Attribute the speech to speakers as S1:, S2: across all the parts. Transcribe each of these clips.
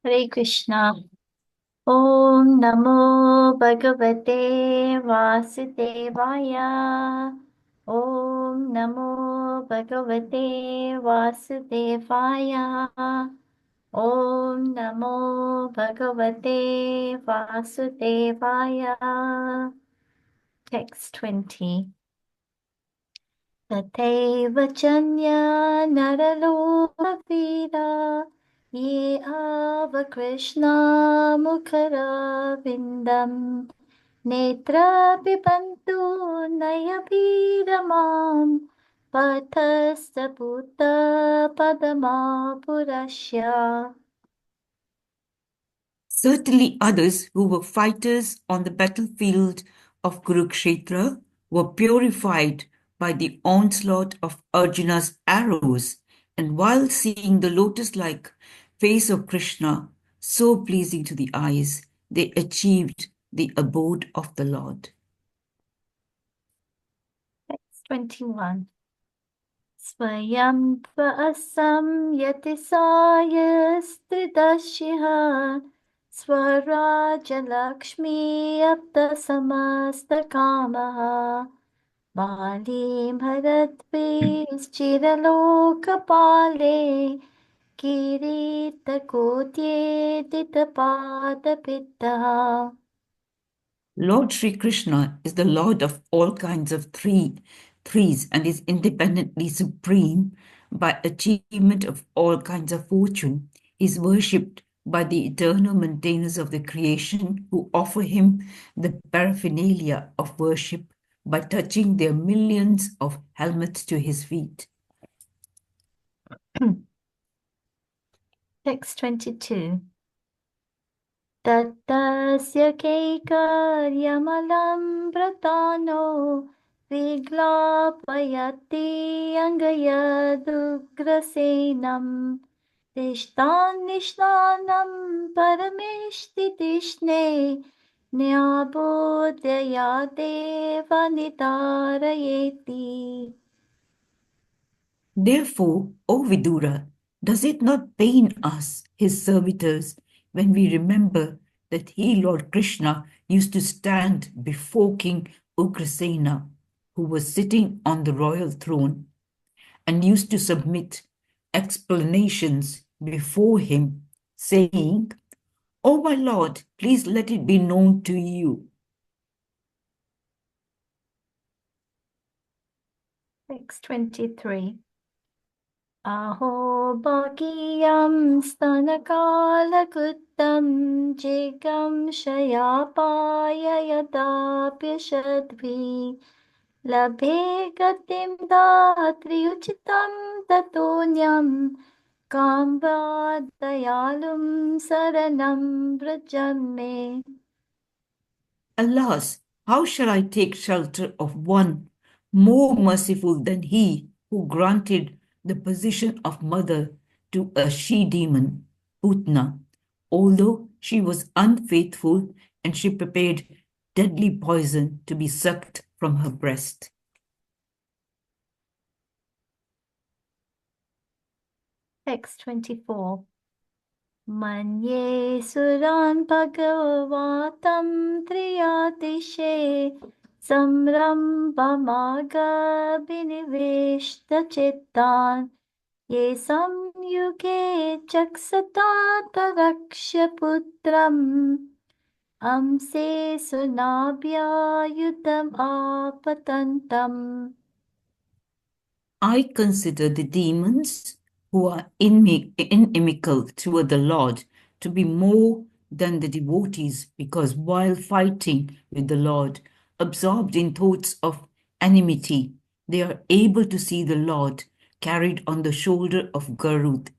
S1: Hare Krishna. Om Namo Bhagavate Vasudevaya. Om Namo Bhagavate Vasudevaya. Om Namo Bhagavate Vasudevaya. Text 20. तथैव चन्या नरलोकवीरा ये आवकृष्णामुखरविन्दम् नेत्रापिबन्तु नयवीरमां पथस्तपुतपदमापुरस्य.
S2: Certainly, others who were fighters on the battlefield of Kurukshetra were purified by the onslaught of Arjuna's arrows, and while seeing the lotus like face of Krishna, so pleasing to the eyes, they achieved the abode of the Lord.
S1: Text 21. Swayam tvasam yatisayasthridashiha स्वराजलक्ष्मी अप्तसमस्तकामः बालीं भरद्भिश्चिरलोकपाले किरीटकोट्येदितपादपित्तः.
S2: Lord Sri Krishna is the Lord of all kinds of threes and is independently supreme by achievement of all kinds of fortune. He is worshipped by the eternal maintainers of the creation who offer him the paraphernalia of worship by touching their millions of helmets to his feet.
S1: Text 22. Tattasya kaikaryamalambratano viglapayati angayadugrasenam tishtan nishnanam parameshtitishne nyabodhyayadeva nitarayeti.
S2: Therefore, O Vidura, does it not pain us, his servitors, when we remember that he, Lord Krishna, used to stand before King Ugrasena, who was sitting on the royal throne, and used to submit explanations before him, saying, O my Lord, please let it be known to you.
S1: Text 23. Aho bhagiyam stanakalakutam jigam shayapaya yadapyashadvi labhe gatim datriuchitam tatonyam kambadayalum saranam vrajame.
S2: Alas, how shall I take shelter of one more merciful than he who granted the position of mother to a she-demon, Putna, although she was unfaithful and she prepared deadly poison to be sucked from her breast?
S1: Text 24. Manye suran bhagavatam triyatishe samrambhamaga biniveshta chittan ye samyuge chaksata putram amse sunabhya yudam apatantam.
S2: I consider the demons who are inimical toward the Lord to be more than the devotees because while fighting with the Lord, absorbed in thoughts of enmity, they are able to see the Lord carried on the shoulder of Garud,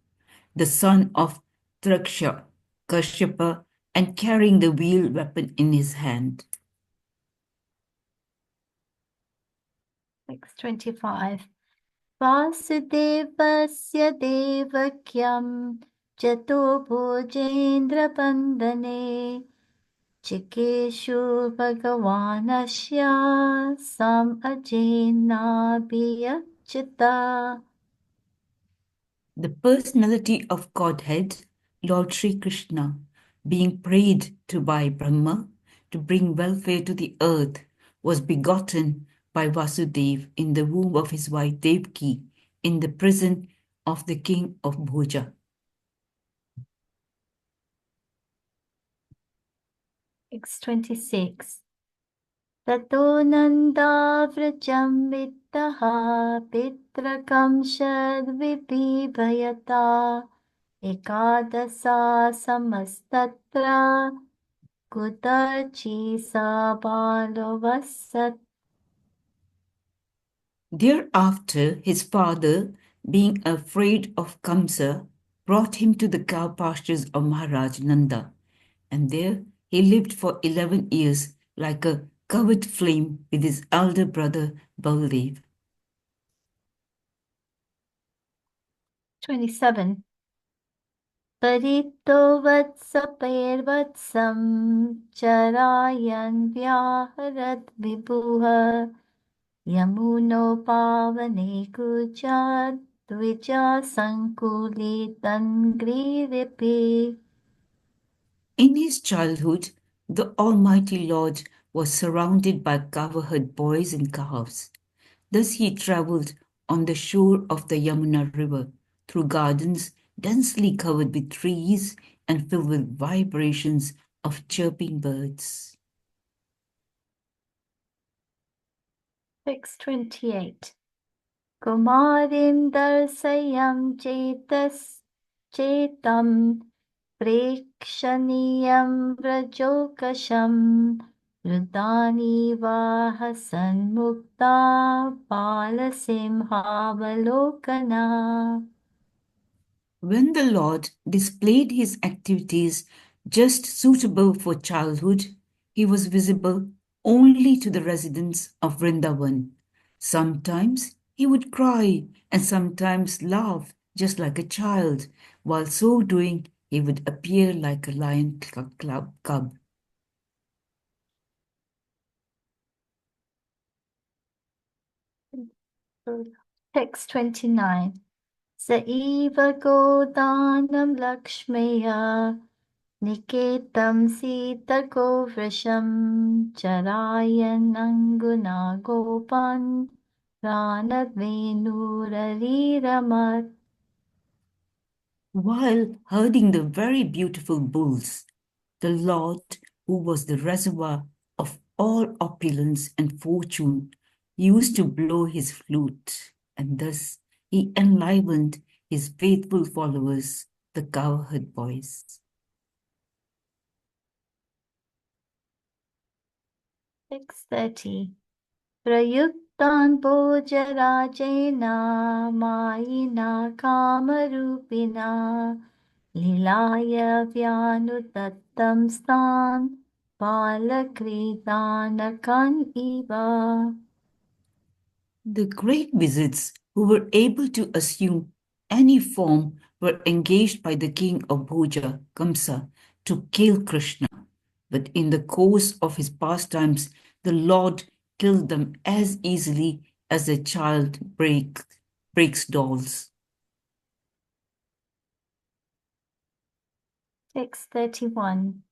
S2: the son of Traksha, Kashyapa, and carrying the wheel weapon in his hand.
S1: Text 25. वासुदेवस्य देवक्यं चतुर्भुजेन्द्रवन्दने चिकेषु भगवानस्य सम् अजेनाभियच्युता.
S2: The personality of Godhead, Lord Sri Krishna, being prayed to by Brahma to bring welfare to the earth, was begotten by Vasudev in the womb of his wife Devaki in the prison of the king of Bhoja.
S1: Text 26. ततो नन्दाव्रजं वित्तः पितृकं शद्विपीभयता एकादशा समस्तत्र कुतर्ची सा बालवसत्.
S2: Thereafter, his father, being afraid of Kamsa, brought him to the cow pastures of Maharaj Nanda, and there he lived for 11 years like a covered flame with his elder brother Baldev.
S1: 27. परितो वत्सपैर्वत्सं चरायन् व्याहरद् विभुः यमुनो पावने कुजात् Dwija सङ्कुले तन्ग्रीरिपि.
S2: In his childhood, the Almighty Lord was surrounded by cow-herd boys and calves. Thus he travelled on the shore of the Yamuna river, through gardens densely covered with trees and filled with vibrations of chirping birds.
S1: Text 28. Kumarim darsayam chetam prekshaniyam vrajokasham Rudani vahasan mukta balasimhavalokana.
S2: When the Lord displayed his activities just suitable for childhood, he was visible only to the residents of Vrindavan. Sometimes he would cry and sometimes laugh just like a child. While so doing, he would appear like a lion cub.
S1: Text 29. Saiva Godanam Lakshmeya Niketam Sita Govrasham Charayan Anguna Gopan Ranadvenurariramat.
S2: While herding the very beautiful bulls, the Lord, who was the reservoir of all opulence and fortune, used to blow his flute, and thus he enlivened his faithful followers, the cowherd boys.
S1: Text 30. Prayuktan Bhojarajena Mayina Kamarupina Lilaya Vyanutattam Stan Balakritanakan Iva.
S2: The great wizards who were able to assume any form were engaged by the king of Bhoja, Kamsa, to kill Krishna. But in the course of his pastimes, the Lord killed them as easily as a child breaks dolls.
S1: Text 31.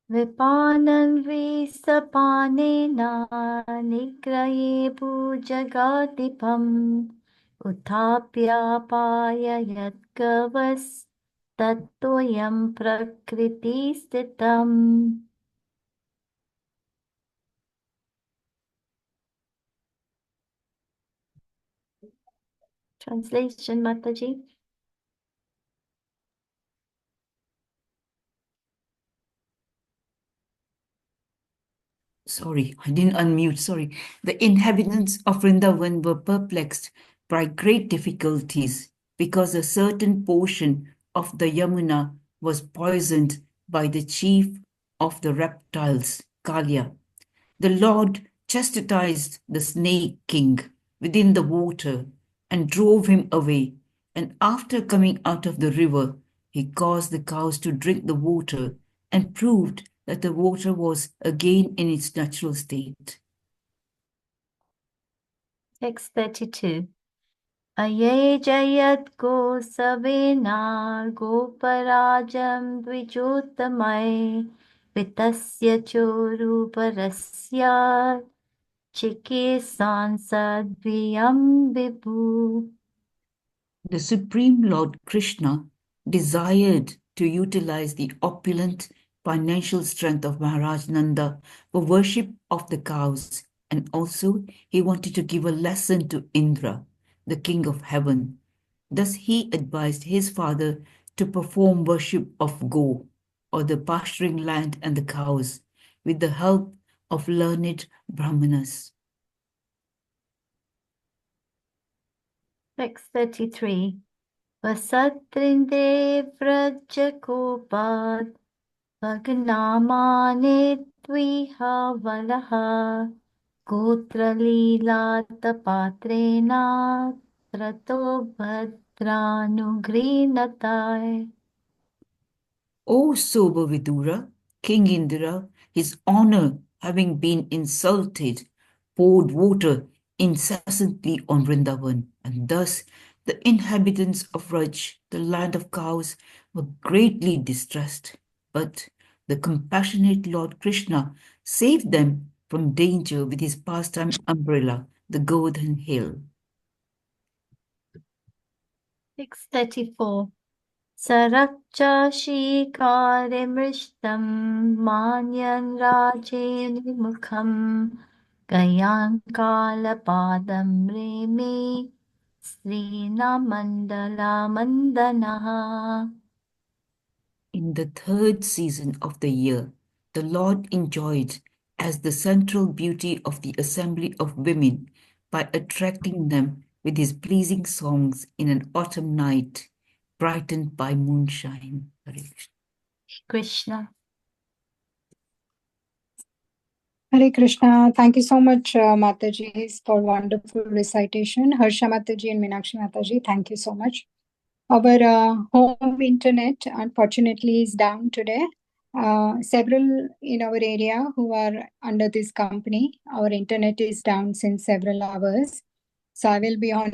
S1: Vipanan Visapanena Nigraye Bhujagatipam Uthapya Payayat Gavas Tattoyam Prakriti Stitam. Translation, Mataji.
S2: Sorry, I didn't unmute, sorry. The inhabitants of Vrindavan were perplexed by great difficulties because a certain portion of the Yamuna was poisoned by the chief of the reptiles, Kalya. The Lord chastised the snake king within the water and drove him away. And after coming out of the river, he caused the cows to drink the water and proved that the water was again in its natural state.
S1: Text 32. अयैजयत् गोसवेनार् गोपराजं द्विजोत्तमये वितस्य चोरुपरस्य चिकीर्षांसद्वियं Vibhu.
S2: The Supreme Lord Krishna desired to utilize the opulent financial strength of Maharaj Nanda for worship of the cows, and also he wanted to give a lesson to Indra, the king of heaven. Thus he advised his father to perform worship of Go, or the pasturing land and the cows, with the help of learned brahmanas.
S1: 633. वसत्रिन्दे व्रजकोपात् भग्नामाने द्विहावलः गोत्रलीलातपात्रेण त्रतो भद्रानुगृह्णताय.
S2: O sober Vidura, King Indra, his honor having been insulted, poured water incessantly on Vrindavan, and thus the inhabitants of Raj, the land of cows, were greatly distressed. But the compassionate Lord Krishna saved them from danger with his pastime umbrella, the Govardhan Hill.
S1: 634. सरक्चाशीकारिमृष्टं मान्यन् राजेन्द्रमुखं गयाङ्कालपादं रेमे श्रीनामण्डलामण्डनः.
S2: In the third season of the year, the Lord enjoyed as the central beauty of the assembly of women by attracting them with his pleasing songs in an autumn night, brightened by moonshine. Hare Krishna.
S1: Krishna.
S3: Hare Krishna. Thank you so much, Mataji, for wonderful recitation. Harsha Mataji and Meenakshi Mataji, thank you so much. Our home internet, unfortunately, is down today. Several in our area who are under this company, our internet is down since several hours. So I will be on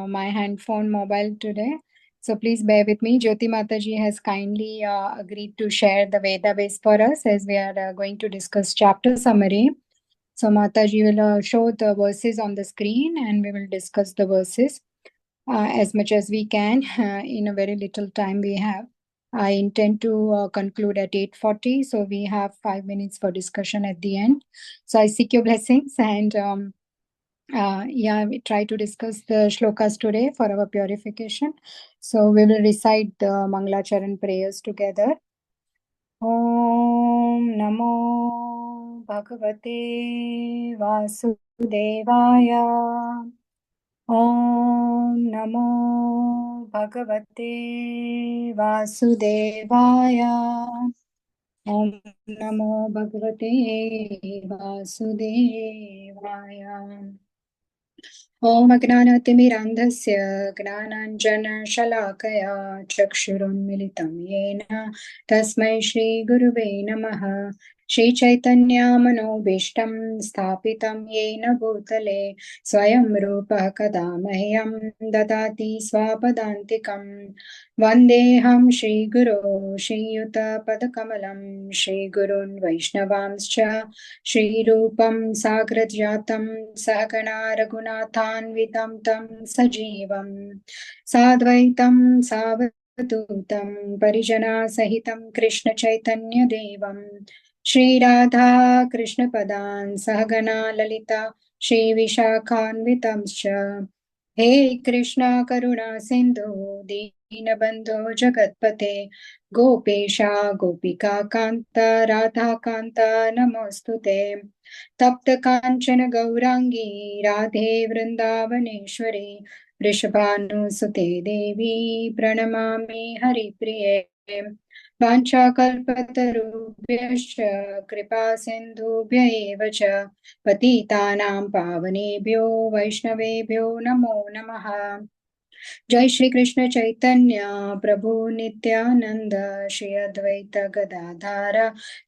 S3: my handphone mobile today. So please bear with me. Jyoti Mataji has kindly agreed to share the Veda base for us as we are going to discuss chapter summary. So Mataji will show the verses on the screen and we will discuss the verses as much as we can in a very little time we have. I intend to conclude at 8:40, so we have 5 minutes for discussion at the end. So I seek your blessings and we try to discuss the shlokas today for our purification. So we will recite the Mangalacharan prayers together. Om Namo Bhagavate Vasudevaya. Om Namo Bhagavate Vasudevaya. Om Namo Bhagavate Vasudevaya. ॐ अज्ञानतिमिरान्धस्य ज्ञानाञ्जनशलाकया चक्षुरुन्मिलितं येन तस्मै श्रीगुरुवे नमः। श्रीचैतन्यमनोभीष्टं स्थापितं येन भूतले स्वयं रूपः कदा मह्यं ददाति स्वपदान्तिकं। वन्देऽहं श्रीगुरो श्रीयुतपदकमलं श्रीगुरून् वैष्णवांश्च श्रीरूपं साग्रजातं सहगणा रघुनाथान्वितं तं सजीवं साद्वैतं सावधूतं परिजनसहितं कृष्णचैतन्यदेवं श्रीराधा कृष्णपदान् सहगणा ललिता श्रीविशाखान्वितंश्च। हे कृष्णा करुणा सिन्धु दीनबन्धो जगत्पते गोपेशा गोपिका कान्त राधा कान्त नमोऽस्तुते। तप्त काञ्चन गौराङ्गी राधे वृन्दावनेश्वरी वृषभानुसुते देवी प्रणमामि हरिप्रिये। वाञ्छाकल्पतरुभ्यश्च कृपा सिन्धुभ्य एव च पतितानां पावनेभ्यो वैष्णवेभ्यो नमो नमः। जय श्री कृष्ण चैतन्य प्रभु नित्यानंद श्री अद्वैत गदाधर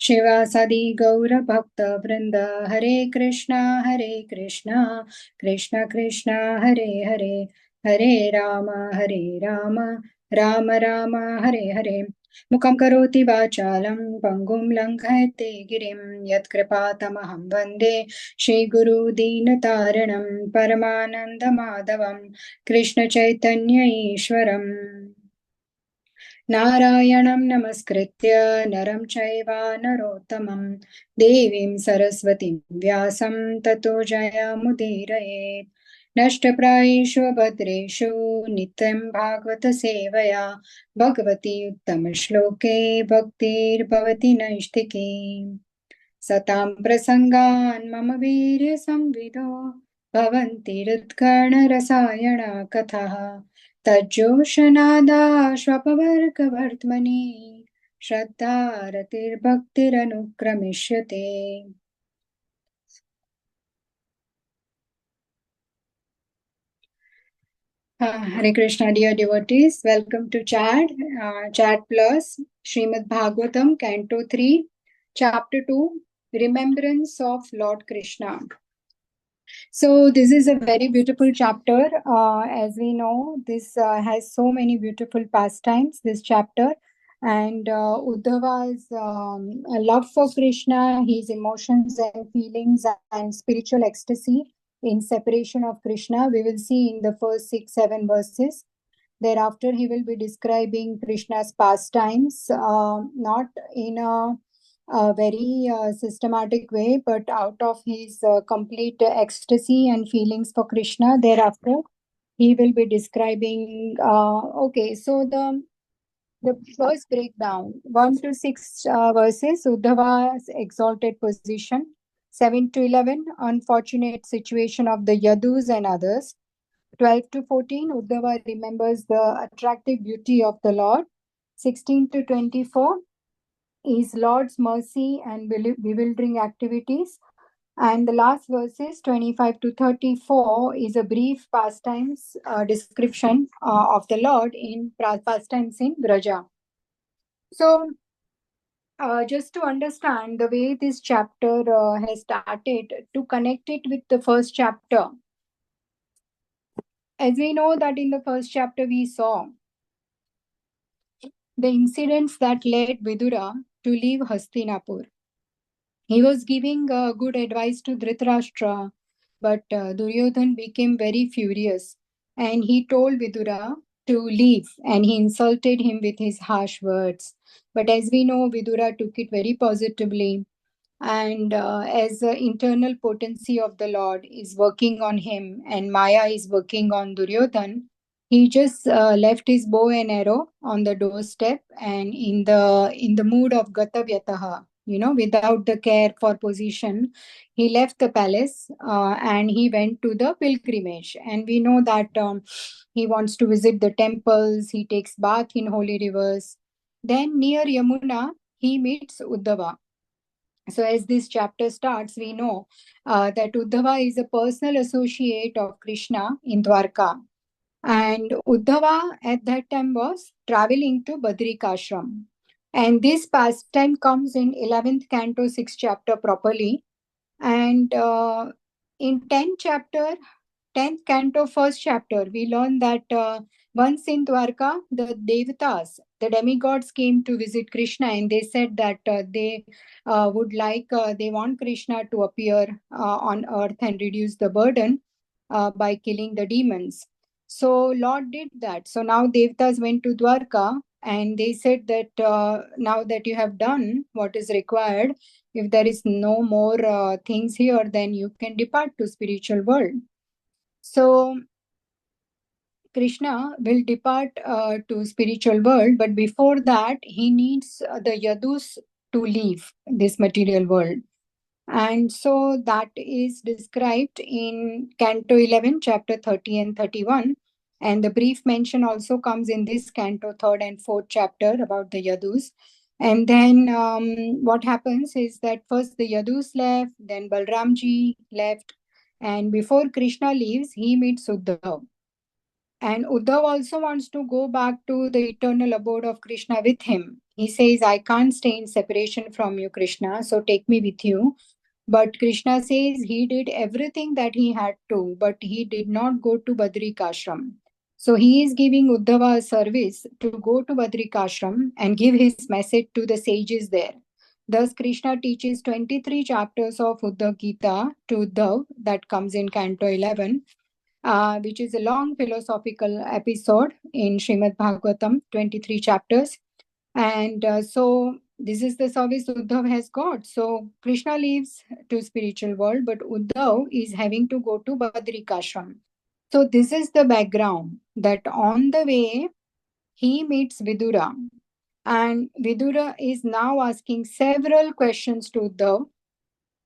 S3: शिवासादि गौर भक्त वृंद। हरे Krishna Krishna Krishna Hare Hare Hare Rama, Rama Rama, Hare Hare. Mukam karoti vachalam, pangum langhayate girim, yat kripatamaham vande, Shri Guru Deenataranam, Paramananda Madhavam, Krishna Chaitanya Ishwaram. नारायणं नमस्कृत्य नरं चैव नरोत्तमं देवीं सरस्वतीं व्यासं ततो जयमुदीरयेत् नष्टप्रायेषु भद्रेषु नित्यं भागवतसेवया भगवती उत्तमश्लोके भक्तिर्भवति नैष्ठिकी सतां प्रसङ्गान् मम वीर्यसंविदो भवन्ति हृत्कर्णरसायण कथः तज्जोषनादाश्वपवर्गवर्त्मनि श्रद्धारतिर्भक्तिरनुक्रमिष्यते Hare Krishna, dear devotees. Welcome to Chat Plus, Srimad Bhagavatam, Canto 3, Chapter 2, Remembrance of Lord Krishna. So this is a very beautiful chapter. As we know, this has so many beautiful pastimes, this chapter. And Uddhava's love for Krishna, his emotions and feelings and spiritual ecstasy in separation of Krishna, we will see in the first 6-7 verses. Thereafter, he will be describing Krishna's pastimes, not in a very systematic way, but out of his complete ecstasy and feelings for Krishna. Thereafter, he will be describing. Okay, so the first breakdown, 1 to 6 verses, Uddhava's exalted position. 7 to 11, unfortunate situation of the Yadus and others. 12 to 14, Uddhava remembers the attractive beauty of the Lord. 16 to 24 is Lord's mercy and bewildering activities. And the last verses, 25 to 34, is a brief pastimes description of the Lord in pastimes in Braja. So, just to understand the way this chapter has started, to connect it with the first chapter, as we know that in the first chapter we saw the incidents that led Vidura to leave Hastinapur. He was giving good advice to Dhritarashtra, but Duryodhan became very furious and he told Vidura to leave and he insulted him with his harsh words. But as we know, Vidura took it very positively. And as the internal potency of the Lord is working on him and Maya is working on Duryodhan, he just left his bow and arrow on the doorstep and in the mood of Gatavyataha, without the care for position, he left the palace and he went to the pilgrimage. And we know that he wants to visit the temples, he takes bath in holy rivers. Then near Yamuna, he meets Uddhava. So, as this chapter starts, we know that Uddhava is a personal associate of Krishna in Dwarka. And Uddhava at that time was traveling to Badrikashram. And this pastime comes in 11th canto, 6th chapter properly. And in 10th chapter, 10th canto, first chapter, we learn that once in Dwarka, the Devatas, the demigods came to visit Krishna and they said that they they want Krishna to appear on earth and reduce the burden by killing the demons. So Lord did that. So now Devatas went to Dwarka and they said that now that you have done what is required, if there is no more things here, then you can depart to spiritual world. So Krishna will depart to spiritual world, but before that, he needs the Yadus to leave this material world. And so that is described in Canto 11, chapter 30 and 31. And the brief mention also comes in this Canto 3rd and 4th chapter about the Yadus. And then what happens is that first the Yadus left, then Balramji left. And before Krishna leaves, he meets Uddhav. And Uddhav also wants to go back to the eternal abode of Krishna with him. He says, I can't stay in separation from you, Krishna, so take me with you. But Krishna says he did everything that he had to, but he did not go to Badrikashram. So he is giving Uddhava a service to go to Badrikashram and give his message to the sages there. Thus, Krishna teaches 23 chapters of Uddhav Gita to Uddhav, that comes in Canto 11, which is a long philosophical episode in Srimad Bhagavatam, 23 chapters. And so this is the service Uddhav has got. So Krishna leaves to spiritual world, but Uddhav is having to go to Badrikashram. So this is the background, that on the way he meets Vidura, and Vidura is now asking several questions to Uddhav.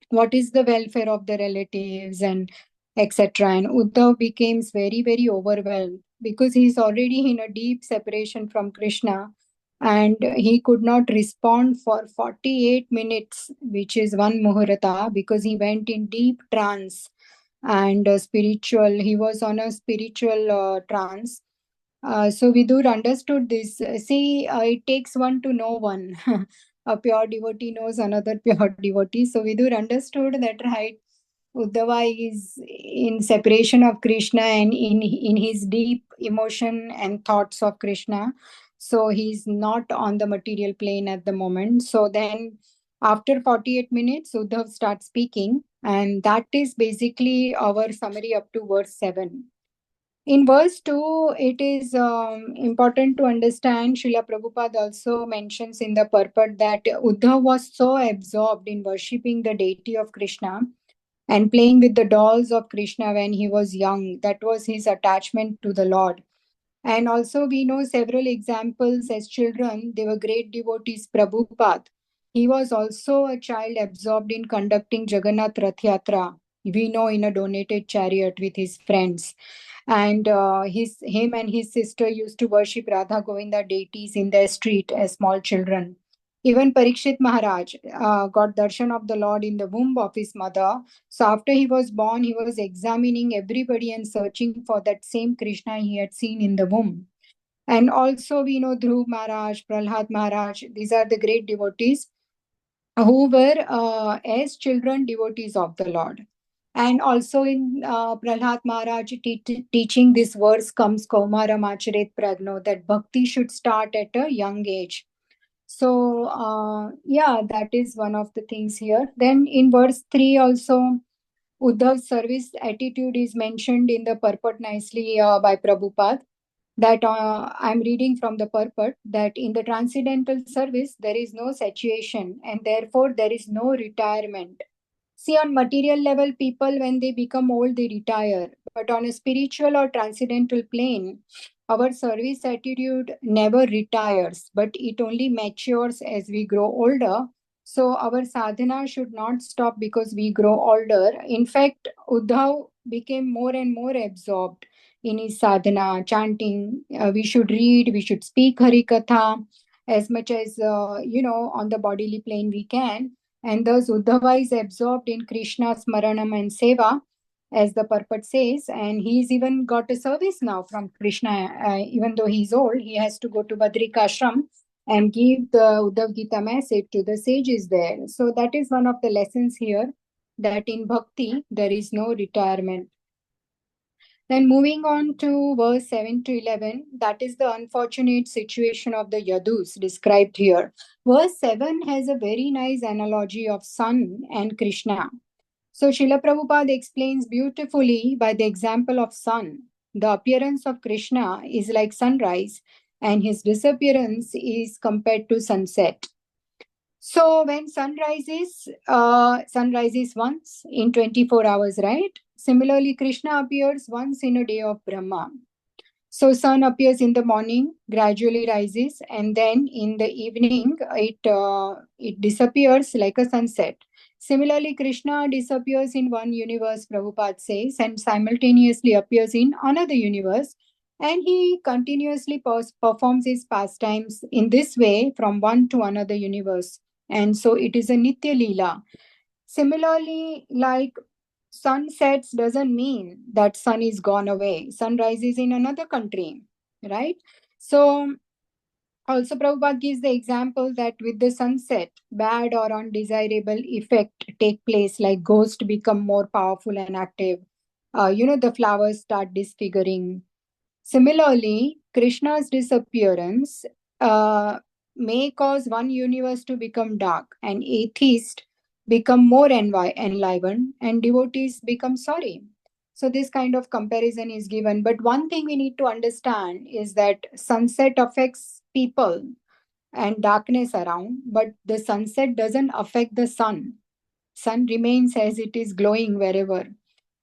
S3: What is the welfare of the relatives and etc. And Uddhav becomes very, very overwhelmed because he is already in a deep separation from Krishna, and he could not respond for 48 minutes, which is one muhurata, because he went in deep trance and he was on a spiritual trance. So Vidur understood this. See, it takes one to know one. A pure devotee knows another pure devotee. So Vidur understood that, right, Uddhava is in separation of Krishna and in his deep emotion and thoughts of Krishna. So he's not on the material plane at the moment. So then after 48 minutes, Uddhav starts speaking. And that is basically our summary up to verse 7. In verse 2, it is important to understand, Srila Prabhupada also mentions in the purport that Uddhav was so absorbed in worshipping the deity of Krishna and playing with the dolls of Krishna when he was young. That was his attachment to the Lord. And also, we know several examples as children, they were great devotees. Prabhupada, he was also a child absorbed in conducting Jagannath Rath Yatra. We know, in a donated chariot with his friends. And him and his sister used to worship Radha Govinda deities in their street as small children. Even Parikshit Maharaj got darshan of the Lord in the womb of his mother. So after he was born, he was examining everybody and searching for that same Krishna he had seen in the womb. And also we know Dhruv Maharaj, Prahlad Maharaj, these are the great devotees who were as children devotees of the Lord. And also in Prahlad Maharaj teaching this verse comes Kaumaram Acharet Pragno, that bhakti should start at a young age. So, yeah, that is one of the things here. Then in verse 3 also, Uddhav's service attitude is mentioned in the purport nicely by Prabhupada. That I'm reading from the purport, that in the transcendental service, there is no saturation and therefore there is no retirement. See, on material level, people, when they become old, they retire. But on a spiritual or transcendental plane, our service attitude never retires, but it only matures as we grow older. So our sadhana should not stop because we grow older. In fact, Uddhav became more and more absorbed in his sadhana, chanting. We should read, we should speak Harikatha as much as, on the bodily plane we can. And thus Uddhava is absorbed in Krishna's Smaranam and Seva, as the purport says, and he's even got a service now from Krishna. Even though he's old, he has to go to Badrikashram and give the Uddhav Gita message to the sages there. So that is one of the lessons here, that in bhakti there is no retirement. Then moving on to verse 7 to 11, that is the unfortunate situation of the Yadus described here. Verse 7 has a very nice analogy of sun and Krishna. So Srila Prabhupada explains beautifully by the example of sun. The appearance of Krishna is like sunrise and his disappearance is compared to sunset. So when sun rises once in 24 hours, right? Similarly, Krishna appears once in a day of Brahma. So sun appears in the morning, gradually rises, and then in the evening it disappears like a sunset. Similarly, Krishna disappears in one universe, Prabhupada says, and simultaneously appears in another universe. And he continuously performs his pastimes in this way from one to another universe. And so it is a Nitya Leela. Similarly, like sun sets doesn't mean that sun is gone away. Sun rises in another country, right? So also Prabhupada gives the example that with the sunset, bad or undesirable effect take place, like ghosts become more powerful and active. The flowers start disfiguring. Similarly, Krishna's disappearance may cause one universe to become dark, and atheists become more enlivened, and devotees become sorry. So, this kind of comparison is given. But one thing we need to understand is that sunset affects people and darkness around, but the sunset doesn't affect the sun. Sun remains as it is glowing wherever.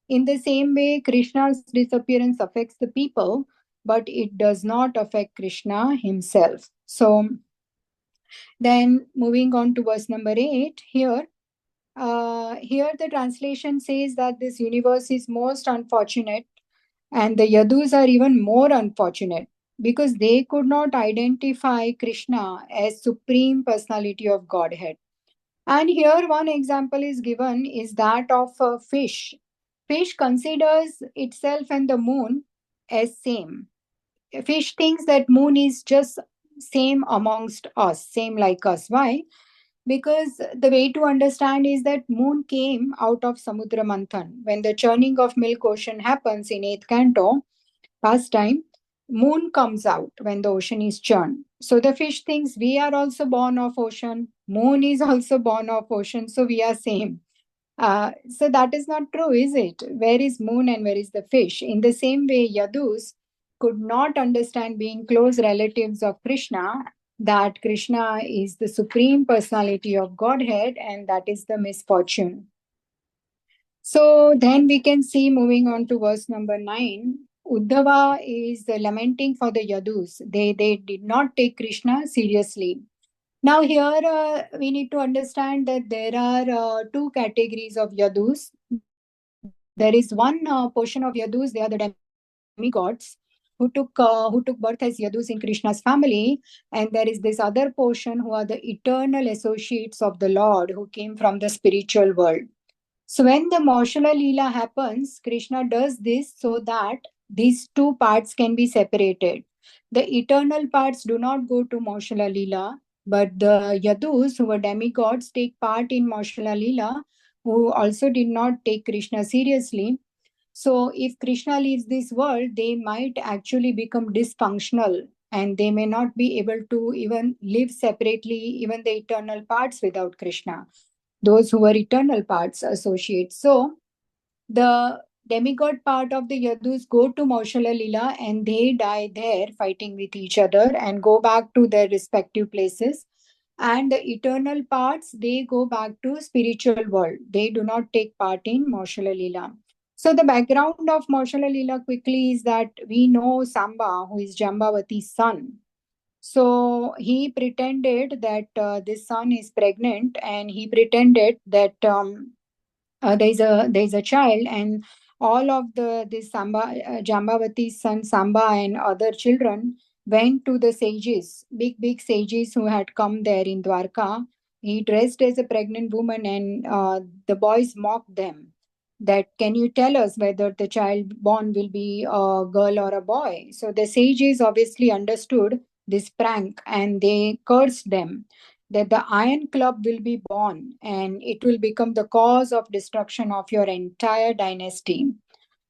S3: In the same way, Krishna's disappearance affects the people, but it does not affect Krishna himself. So, then moving on to verse number 8, here the translation says that this universe is most unfortunate, and the Yadus are even more unfortunate because they could not identify Krishna as Supreme Personality of Godhead. And here one example is given is that of a fish. Fish considers itself and the moon as same. Fish thinks that moon is just same amongst us, same like us. Why? Because the way to understand is that moon came out of Samudra Manthan. When the churning of milk ocean happens in 8th canto, past time, moon comes out when the ocean is churned. So the fish thinks we are also born of ocean. Moon is also born of ocean. So we are same. So that is not true, is it? Where is moon and where is the fish? In the same way, Yadus could not understand, being close relatives of Krishna, that Krishna is the supreme personality of Godhead, and that is the misfortune. So then we can see, moving on to verse number 9, Uddhava is lamenting for the Yadus. They did not take Krishna seriously. Now, here we need to understand that there are two categories of Yadus. There is one portion of Yadus, they are the demigods who took birth as Yadus in Krishna's family, and there is this other portion who are the eternal associates of the Lord who came from the spiritual world. So when the Maushala Leela happens, Krishna does this so that these two parts can be separated. The eternal parts do not go to Maushala Leela, but the Yadus, who were demigods, take part in Maushala Leela, who also did not take Krishna seriously. So if Krishna leaves this world, they might actually become dysfunctional, and they may not be able to even live separately, even the eternal parts without Krishna, those who were eternal parts associate. So the demigod part of the Yadus go to Maushala Lila and they die there fighting with each other and go back to their respective places. And the eternal parts, they go back to spiritual world. They do not take part in Maushala Lila. So the background of Maushala Lila quickly is that we know Samba, who is Jambavati's son. So he pretended that this son is pregnant, and he pretended that there is a child, and all of this Samba, Jambavati's son Samba and other children went to the sages, big sages who had come there in Dwarka. He dressed as a pregnant woman, and the boys mocked them. That, can you tell us whether the child born will be a girl or a boy? So the sages obviously understood this prank, and they cursed them that the iron club will be born and it will become the cause of destruction of your entire dynasty.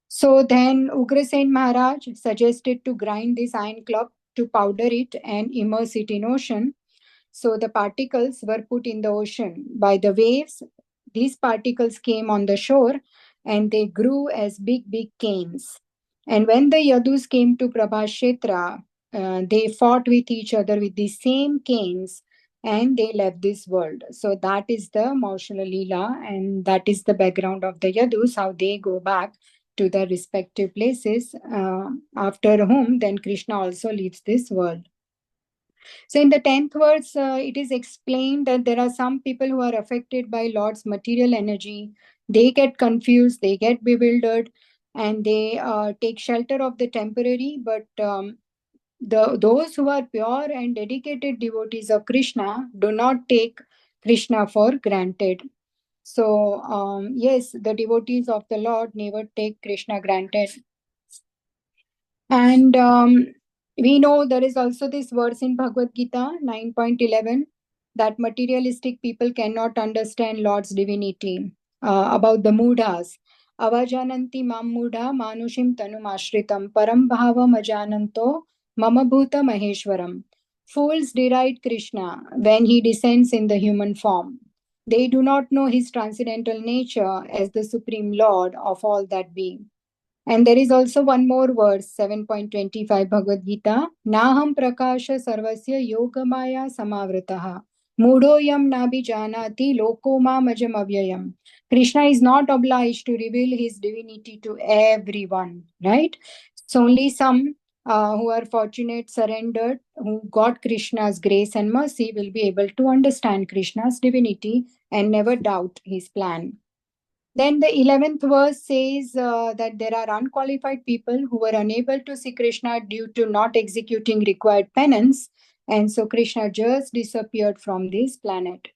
S3: So then Ugrasen Maharaj suggested to grind this iron club, to powder it and immerse it in ocean. So the particles were put in the ocean. By the waves, these particles came on the shore and they grew as big canes. And when the Yadus came to Prabhashetra, they fought with each other with the same canes and they left this world. So that is the Maushala Leela, and that is the background of the Yadus, how they go back to their respective places, after whom then Krishna also leaves this world. So in the 10th verse, it is explained that there are some people who are affected by Lord's material energy. They get confused, they get bewildered, and they take shelter of the temporary. But those who are pure and dedicated devotees of Krishna do not take Krishna for granted. So yes, the devotees of the Lord never take Krishna granted. And we know there is also this verse in Bhagavad Gita 9.11 that materialistic people cannot understand Lord's divinity, about the mudhas. avajananti mammudha manushim tanumashritam param bhavam ajananto mama bhuta maheshwaram. Fools deride Krishna when he descends in the human form. They do not know his transcendental nature as the supreme lord of all that be. And there is also one more verse, 7.25 Bhagavad Gita. Naham prakasha sarvasya yogamaya samavritaha. Mudoyam nabi janati loko majam avyayam. Krishna is not obliged to reveal his divinity to everyone, right? So only some who are fortunate, surrendered, who got Krishna's grace and mercy will be able to understand Krishna's divinity and never doubt his plan. Then the 11th verse says that there are unqualified people who were unable to see Krishna due to not executing required penance. And so Krishna just disappeared from this planet.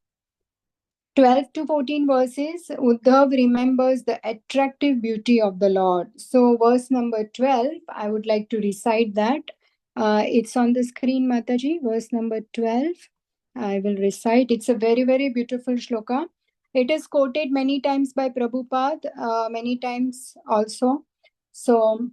S3: 12 to 14 verses, Uddhav remembers the attractive beauty of the Lord. So verse number 12, I would like to recite that. It's on the screen, Mataji, verse number 12. I will recite. It's a very, very beautiful shloka. It is quoted many times by Prabhupada, many times also. So,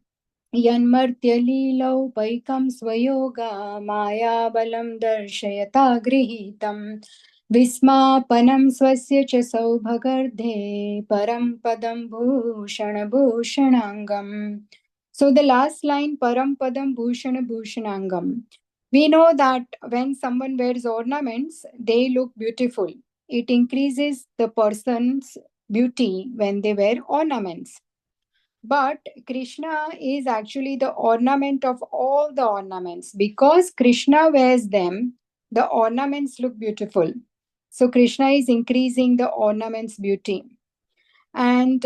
S3: Yanmartyalilौ paikam swayoga maya balam darshayata grihitam विस्मापनं स्वस्य च सौभगर्धे परं padam bhushana bhushanangam. So the last line, param padam bhushana bhushanangam. We know that when someone wears ornaments, they look beautiful. It increases the person's beauty when they wear ornaments. But Krishna is actually the ornament of all the ornaments. Because Krishna wears them, the ornaments look beautiful. So Krishna is increasing the ornament's beauty. And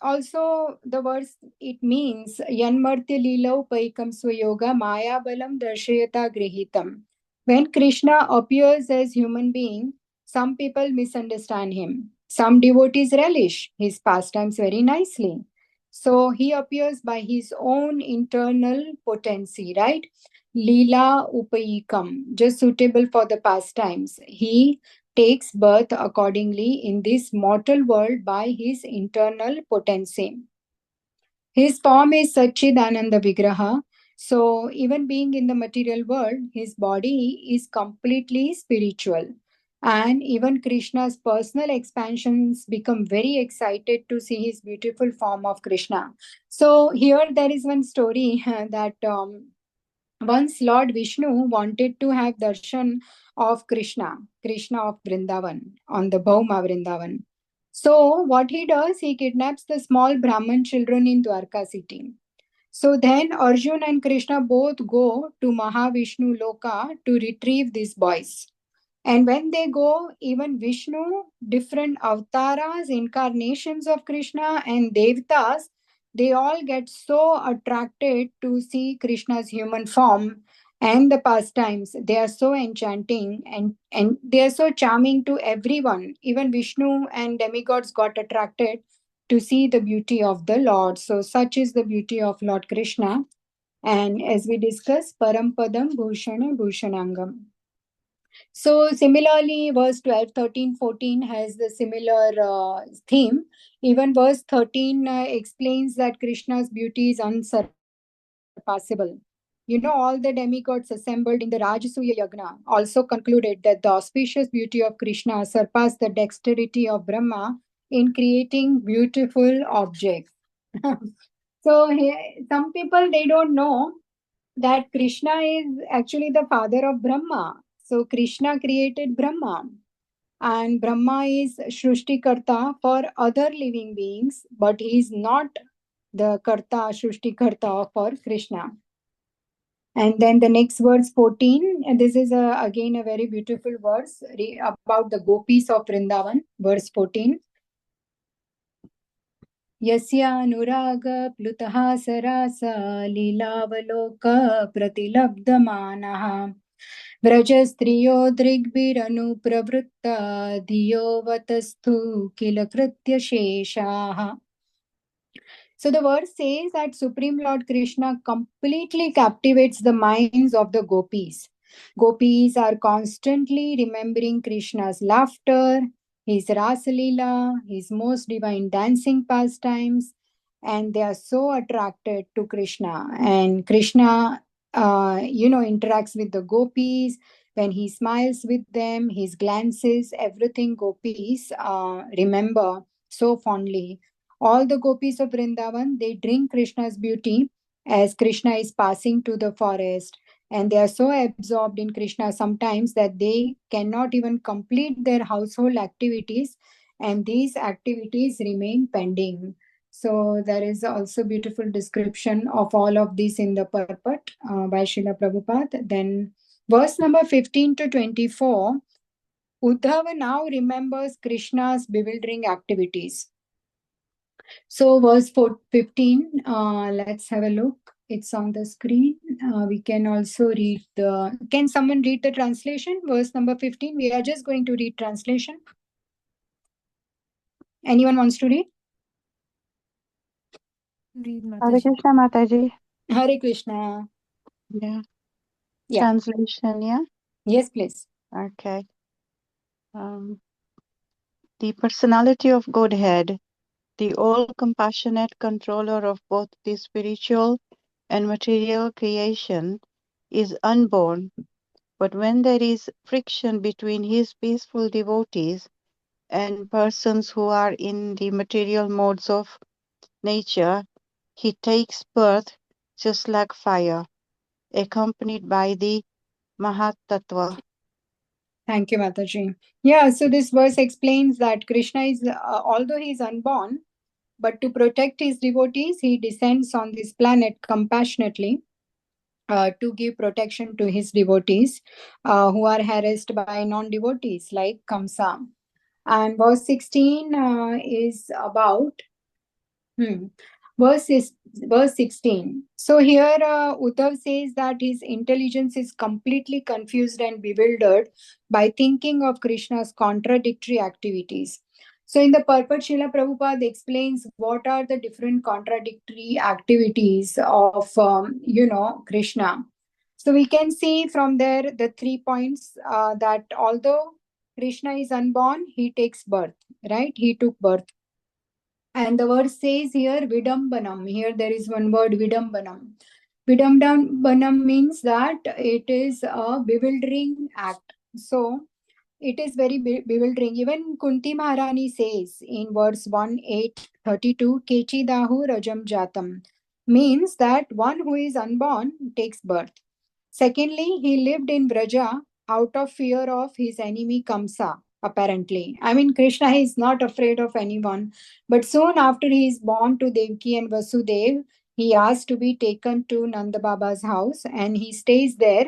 S3: also the verse, it means Yanmartya Leela Paikam Swayoga Maya Balam Darshayata Grihitam. When Krishna appears as human being, some people misunderstand him. Some devotees relish his pastimes very nicely. So he appears by his own internal potency, right? Leela Upayikam, just suitable for the pastimes. He takes birth accordingly in this mortal world by his internal potency. His form is Satchidananda Vigraha. So, even being in the material world, his body is completely spiritual. And even Krishna's personal expansions become very excited to see his beautiful form of Krishna. So, here there is one story that once Lord Vishnu wanted to have darshan of Krishna of Vrindavan, on the Bhauma Vrindavan. So what he does, he kidnaps the small Brahman children in Dwarka city. So then Arjun and Krishna both go to Mahavishnu Loka to retrieve these boys. And when they go, even Vishnu, different avatars, incarnations of Krishna and Devtas, they all get so attracted to see Krishna's human form and the pastimes. They are so enchanting and they are so charming to everyone. Even Vishnu and demigods got attracted to see the beauty of the Lord. So such is the beauty of Lord Krishna. And as we discussed, Parampadam Bhushana Bhushanangam. So similarly, verse 12, 13, 14 has the similar theme. Even verse 13 explains that Krishna's beauty is unsurpassable. You know, all the demigods assembled in the Rajasuya Yagna also concluded that the auspicious beauty of Krishna surpassed the dexterity of Brahma in creating beautiful objects. So some people, they don't know that Krishna is actually the father of Brahma. So Krishna created Brahma, and Brahma is Shrushti Karta for other living beings, but he is not the Karta, Shrushti Karta for Krishna. And then the next verse 14, and this is again a very beautiful verse about the gopis of Vrindavan, verse 14. Yasya plutaha sarasa lilavaloka pratilabdhamanaha व्रजस्त्रियो दृग्भिरनुप्रवृत्ता धियो वतस्थु किल कृत्य शेषाः. So the verse says that Supreme Lord Krishna completely captivates the minds of the gopis. Gopis are constantly remembering Krishna's laughter, his Rasalila, his most divine dancing pastimes, and they are so attracted to Krishna. And Krishna, interacts with the gopis. When he smiles with them, his glances, everything gopis remember so fondly. All the gopis of Vrindavan, they drink Krishna's beauty as Krishna is passing to the forest. And they are so absorbed in Krishna sometimes that they cannot even complete their household activities, and these activities remain pending. So there is also beautiful description of all of this in the purport by Srila Prabhupada. Then verse number 15 to 24, Uddhava now remembers Krishna's bewildering activities. So verse 15, let's have a look. It's on the screen. We can also read can someone read the translation? Verse number 15. We are just going to read translation. Anyone wants to read?
S1: Read
S4: Hare
S1: Mataji.
S4: Krishna Mataji.
S3: Hare Krishna.
S4: Yeah.
S3: Yeah.
S4: Translation, yeah?
S3: Yes, please.
S4: Okay. The personality of Godhead, the all-compassionate controller of both the spiritual and material creation, is unborn, but when there is friction between his peaceful devotees and persons who are in the material modes of nature, he takes birth just like fire, accompanied by the Mahatattva.
S3: Thank you, Mataji. Yeah, so this verse explains that Krishna is, although he is unborn, but to protect his devotees, he descends on this planet compassionately to give protection to his devotees who are harassed by non devotees like Kamsa. And verse 16 is about Hmm. Verse 16. So here Uddhav says that his intelligence is completely confused and bewildered by thinking of Krishna's contradictory activities. So in the purport, Srila Prabhupada explains what are the different contradictory activities of, Krishna. So we can see from there the 3 points that although Krishna is unborn, he takes birth, right? He took birth. And the word says here Vidambanam. Here there is one word Vidambanam. Vidambanam means that it is a bewildering act. So it is very bewildering. Even Kunti Maharani says in verse 1:8:32, Kechidahu Rajam Jatam, means that one who is unborn takes birth. Secondly, he lived in Vraja out of fear of his enemy Kamsa, apparently. I mean, Krishna is not afraid of anyone. But soon after he is born to Devki and Vasudev, he asks to be taken to Nanda Baba's house and he stays there.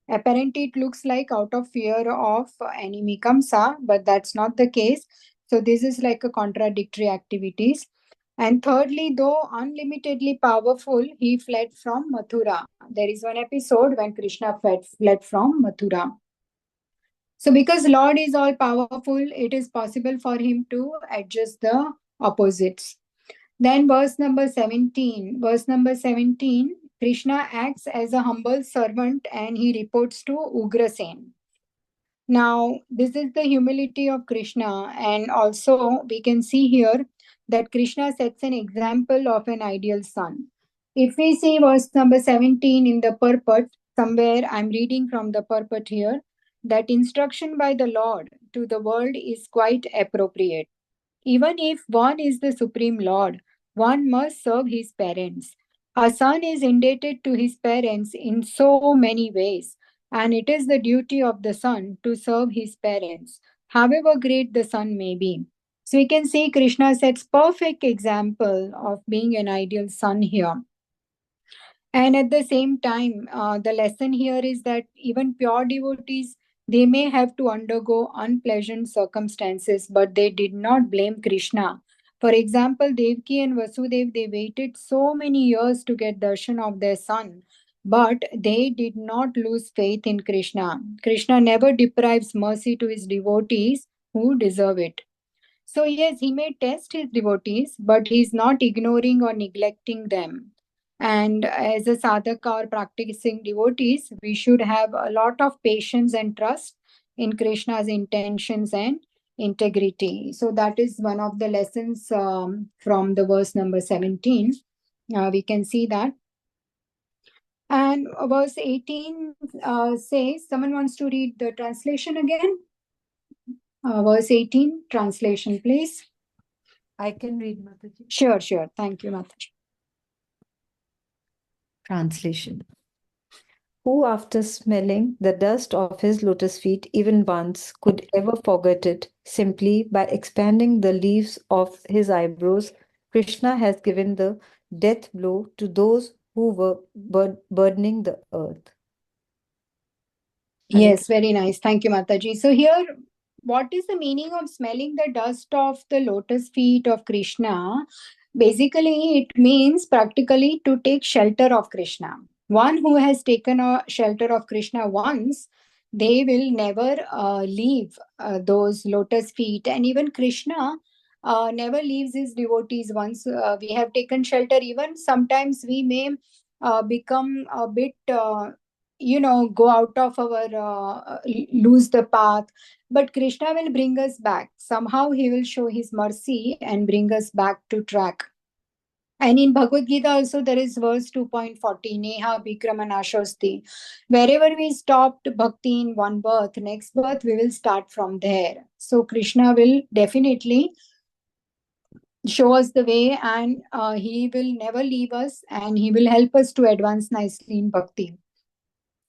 S3: Apparently, it looks like out of fear of enemy Kamsa, but that's not the case. So this is like a contradictory activities. And thirdly, though unlimitedly powerful, he fled from Mathura. There is one episode when Krishna fled from Mathura. So because Lord is all powerful, it is possible for him to adjust the opposites. Then verse number 17. Verse number 17, Krishna acts as a humble servant and he reports to Ugrasen. Now, this is the humility of Krishna, and also we can see here that Krishna sets an example of an ideal son. If we see verse number 17 in the purport, somewhere I'm reading from the purport here, that instruction by the Lord to the world is quite appropriate. Even if one is the Supreme Lord, one must serve his parents. A son is indebted to his parents in so many ways, and it is the duty of the son to serve his parents, however great the son may be. So we can see Krishna sets perfect example of being an ideal son here. And at the same time, the lesson here is that even pure devotees, they may have to undergo unpleasant circumstances, but they did not blame Krishna. For example, Devki and Vasudev, they waited so many years to get darshan of their son, but they did not lose faith in Krishna. Krishna never deprives mercy to his devotees who deserve it. So, yes, he may test his devotees, but he is not ignoring or neglecting them. And as a sadhaka or practicing devotees, we should have a lot of patience and trust in Krishna's intentions and integrity. So that is one of the lessons from the verse number 17. We can see that. And verse 18 says, someone wants to read the translation again? Verse 18, translation, please.
S1: I can read, Mataji.
S3: Sure, sure. Thank you, Mataji.
S5: Translation. Who, after smelling the dust of his lotus feet even once, could ever forget it? Simply by expanding the leaves of his eyebrows, Krishna has given the death blow to those who were burdening the earth.
S3: Yes, very nice. Thank you, Mataji. So here, what is the meaning of smelling the dust of the lotus feet of Krishna? Basically, it means practically to take shelter of Krishna. One who has taken a shelter of Krishna once, they will never leave those lotus feet. And even Krishna never leaves his devotees once we have taken shelter. Even sometimes we may become a bit go out of our lose the path, but Krishna will bring us back. Somehow he will show his mercy and bring us back to track. And in Bhagavad Gita also there is verse 2.40, Neha Vikramanashosti. Wherever we stopped bhakti in one birth, next birth we will start from there. So Krishna will definitely show us the way, and he will never leave us, and he will help us to advance nicely in bhakti.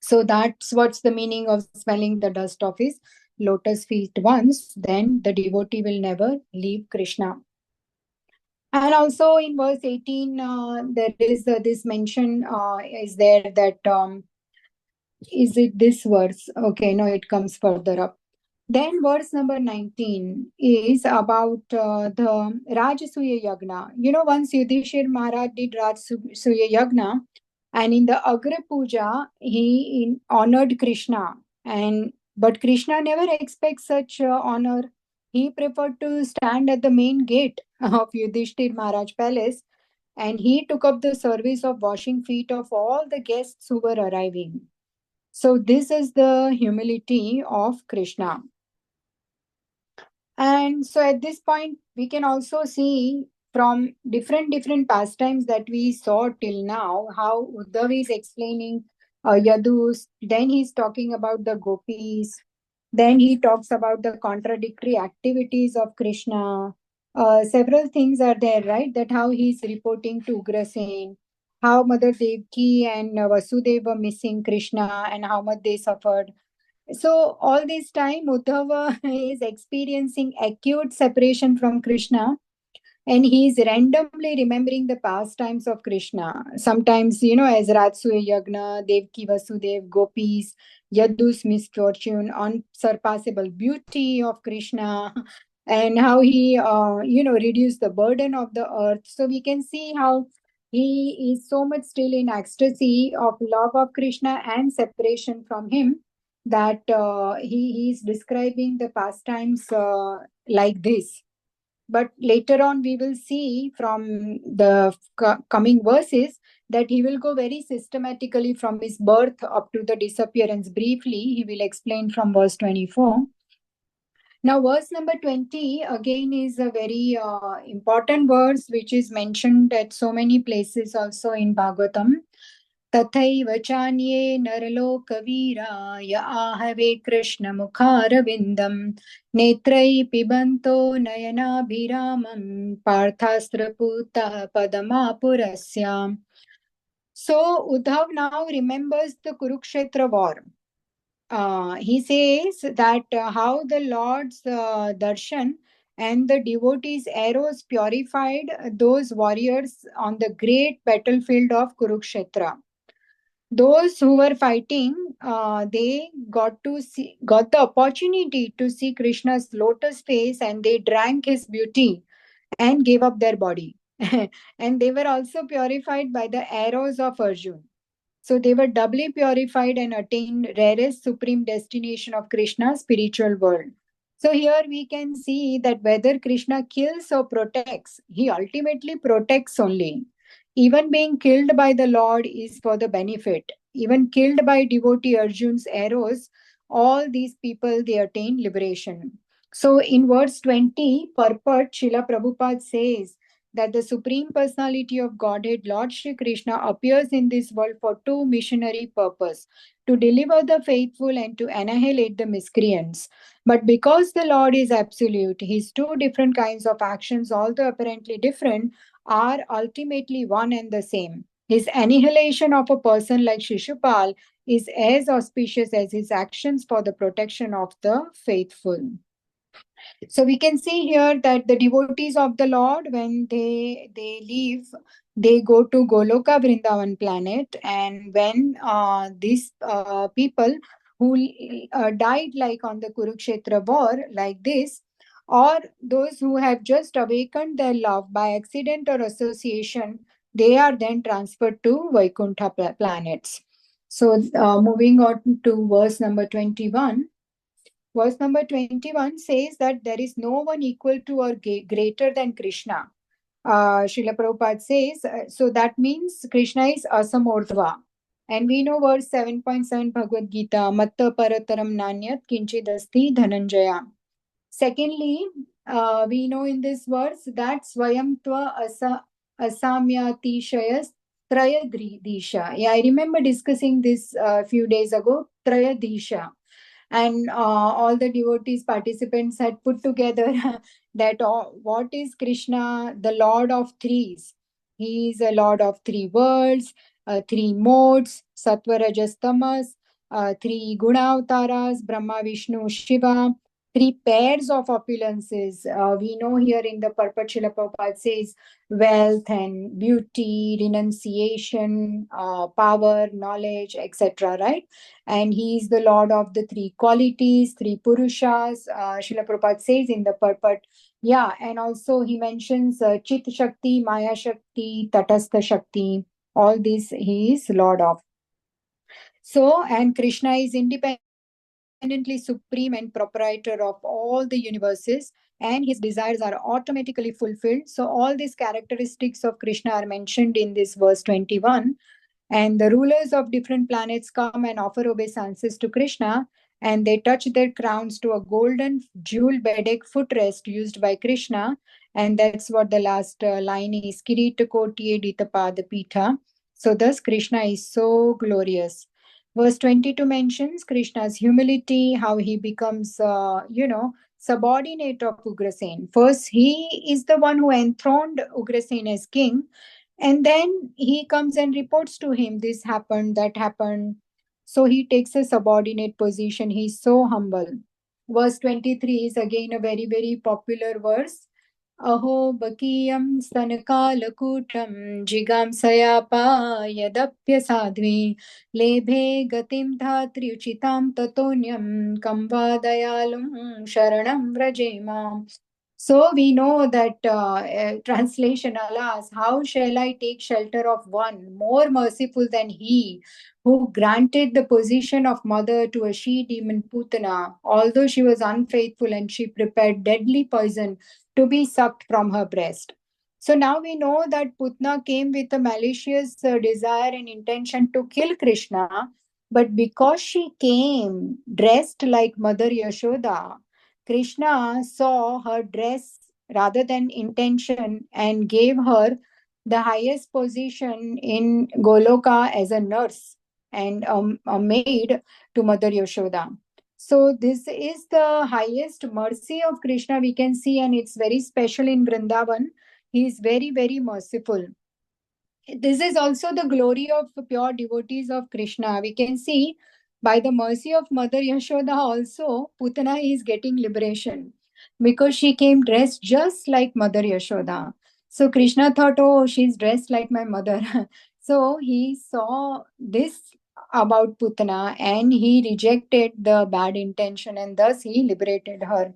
S3: So that's what's the meaning of smelling the dust of his lotus feet once, then the devotee will never leave Krishna. And also in verse 18, there is this mention is there that, is it this verse? Okay, no, it comes further up. Then verse number 19 is about the Rajasuya Yagna. Once Yudhishthir Maharaj did Rajasuya Yagna, and in the Agra Puja, he honored Krishna. But Krishna never expects such honor. He preferred to stand at the main gate of Yudhishthir Maharaj palace, and he took up the service of washing feet of all the guests who were arriving. So this is the humility of Krishna. And so at this point, we can also see from different pastimes that we saw till now, how Uddhav is explaining Yadus, then he's talking about the gopis, then he talks about the contradictory activities of Krishna. Several things are there, right? That how he's reporting to Ugrasen, how Mother Devki and Vasudeva were missing Krishna and how much they suffered. So all this time, Uddhava is experiencing acute separation from Krishna, and he is randomly remembering the pastimes of Krishna. Sometimes, as Ratsuya Yagna, Devki Vasudev, Gopis, Yadu's misfortune, unsurpassable beauty of Krishna, and how he, reduced the burden of the earth. So we can see how he is so much still in ecstasy of love of Krishna and separation from him, that he is describing the pastimes like this. But later on, we will see from the coming verses that he will go very systematically from his birth up to the disappearance. Briefly, he will explain from verse 24. Now, verse number 20 again is a very important verse which is mentioned at so many places also in Bhagavatam. तथैव चान्ये नरलोकवीरा य आहवे कृष्णमुखारविन्दं नेत्रैः पिबन्तो नयनाभिरामं पार्थास्त्रपूतः पदमापुरस्य. So Uddhav now remembers the Kurukshetra war. He says that how the Lord's darshan and the devotees' arrows purified those warriors on the great battlefield of Kurukshetra. Those who were fighting, they got the opportunity to see Krishna's lotus face, and they drank his beauty and gave up their body. And they were also purified by the arrows of Arjun. So they were doubly purified and attained rarest supreme destination of Krishna's spiritual world. So here we can see that whether Krishna kills or protects, he ultimately protects only. Even being killed by the Lord is for the benefit. Even killed by devotee Arjun's arrows, all these people, they attain liberation. So in verse 20, purport, Srila Prabhupada says that the Supreme Personality of Godhead, Lord Shri Krishna, appears in this world for two missionary purposes: to deliver the faithful and to annihilate the miscreants. But because the Lord is absolute, his two different kinds of actions, although apparently different, are ultimately one and the same. His annihilation of a person like Shishupal is as auspicious as his actions for the protection of the faithful. So we can see here that the devotees of the Lord, when they leave, they go to Goloka Vrindavan planet, and when these people who died like on the Kurukshetra war, like this, or those who have just awakened their love by accident or association, they are then transferred to Vaikuntha planets. So moving on to verse number 21. Verse number 21 says that there is no one equal to or greater than Krishna. Srila Prabhupada says, so that means Krishna is Asamordhva. And we know verse 7.7 Bhagavad Gita, Matta Parataram Nanyat Kinchidasti Dhananjaya. Secondly, we know in this verse that Swayam Tva Asamyati Shayas Trayadisha. Yeah, I remember discussing this a few days ago, Trayadisha. And all the devotees participants had put together that what is Krishna, the Lord of threes. He is a Lord of three worlds, three modes, Sattva, Rajas, Tamas, three Gunavtaras, Brahma, Vishnu, Shiva, three pairs of opulences. We know here in the Purport Srila Prabhupada says wealth and beauty, renunciation, power, knowledge, etc. Right? And he is the Lord of the three qualities, three Purushas. Srila Prabhupada says in the Purport. Yeah, and also he mentions Chit Shakti, Maya Shakti, Tatastha Shakti. All these he is Lord of. So, and Krishna is independently supreme and proprietor of all the universes, and his desires are automatically fulfilled. So, all these characteristics of Krishna are mentioned in this verse 21. And the rulers of different planets come and offer obeisances to Krishna, and they touch their crowns to a golden jewel bedded footrest used by Krishna. And that's what the last line is, Kirita Koti Editapada Pitha. So, thus, Krishna is so glorious. Verse 22 mentions Krishna's humility, how he becomes, subordinate of Ugrasen. First, he is the one who enthroned Ugrasen as king, and then he comes and reports to him, this happened, that happened. So he takes a subordinate position. He's so humble. Verse 23 is again a very, very popular verse. Aho bakiyam stanakalakutam jigamsayapa yadapya sadhvi lebhe gatim dhatriuchitam tatonyam kamvadayalum sharanam vrajema. So we know that translation, alas, how shall I take shelter of one more merciful than he who granted the position of mother to a she-demon Putana, although she was unfaithful and she prepared deadly poison to be sucked from her breast. So now we know that Putna came with a malicious desire and intention to kill Krishna, but because she came dressed like Mother Yashoda, Krishna saw her dress rather than intention and gave her the highest position in Goloka as a nurse and a maid to Mother Yashoda. So this is the highest mercy of Krishna we can see, and it's very special in Vrindavan. He is very, very merciful. This is also the glory of pure devotees of Krishna. We can see by the mercy of Mother Yashoda also, Putana is getting liberation because she came dressed just like Mother Yashoda. So Krishna thought, oh, she's dressed like my mother. So he saw this about Putana and he rejected the bad intention and thus he liberated her.